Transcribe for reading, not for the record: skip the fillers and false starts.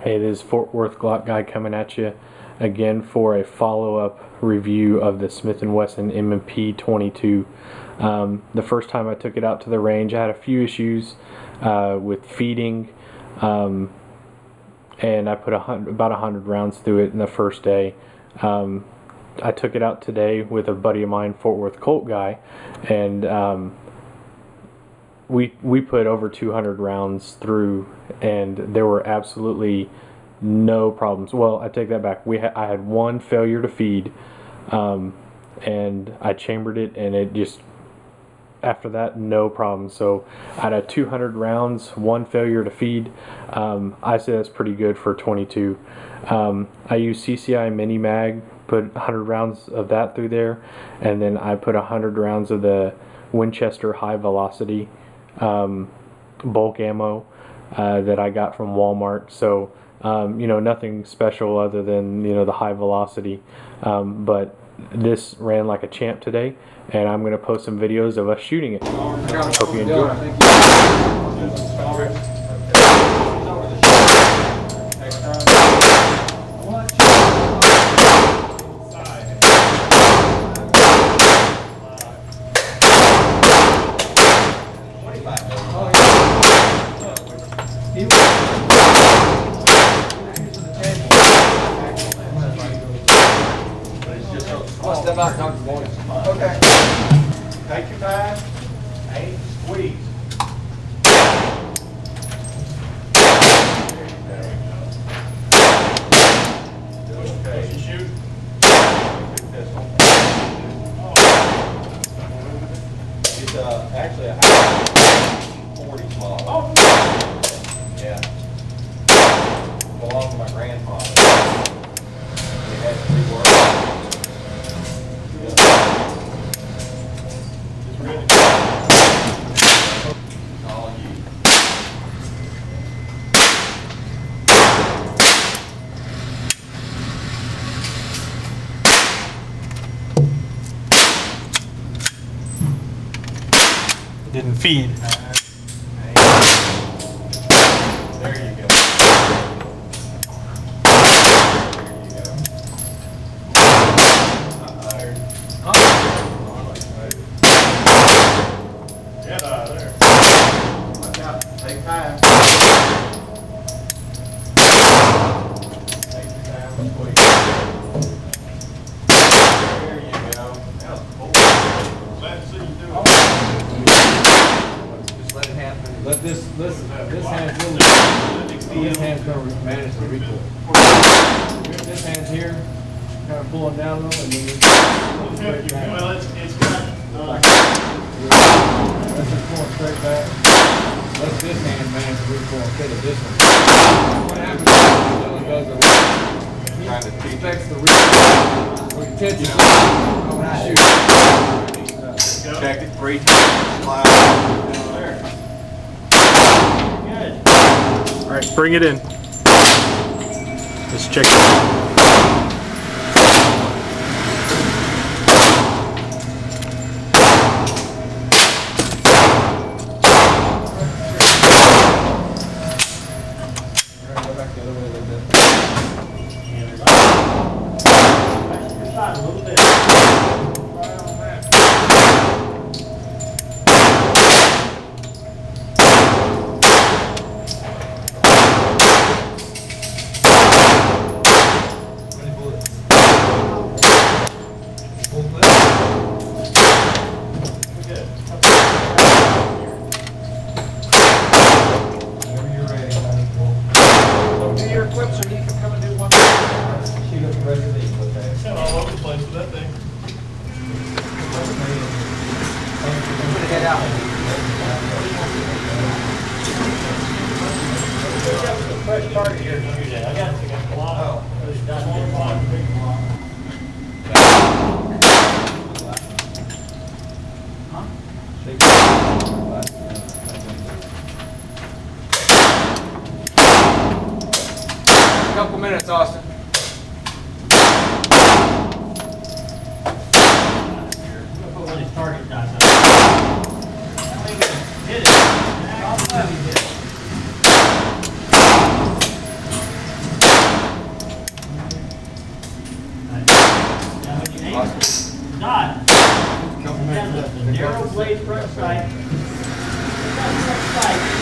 Hey, this is Fort Worth Glock Guy coming at you again for a follow-up review of the Smith & Wesson M&P 22. The first time I took it out to the range, I had a few issues with feeding, and I put about 100 rounds through it in the first day. I took it out today with a buddy of mine, Fort Worth Colt Guy, and we put over 200 rounds through, and there were absolutely no problems. Well, I take that back. I had one failure to feed, and I chambered it, and it just, after that, no problem. So out of 200 rounds, one failure to feed. I say that's pretty good for 22. I use CCI Mini Mag, put 100 rounds of that through there, and then I put 100 rounds of the Winchester High Velocity bulk ammo that I got from Walmart. So you know, nothing special other than, you know, the high velocity, but this ran like a champ today, and I'm going to post some videos of us shooting it. Hope you enjoy. Step out, Dr. Morning. Okay. Take your time. Aim, squeeze. Okay. Shoot. It's actually a 40 small. Oh. Yeah. Belonged to my grandfather. He had to rework. Didn't feed. There you go. Get out of there. Watch out. Take time. Take your time. There you go. That was cool. Glad to see you do it. Just let it happen. Let this hand's going to manage the recoil. This hand's here, kind of pulling down a little, and then Well, it's got. let's just pull it straight back. Let this hand manage the recoil instead of this one. What happens is Dylan does it. He expects the recoil. So you tension it. When I shoot. Check it 3 times. Slide. There. Good. All right, bring it in. Let's check it. Go back the other way a little bit. A little bit. Right on that. Fresh target here to use that. I got a lot. A couple minutes, Austin. Target guys. Hit it. Dot. It has a narrow blade front sight. Front sight.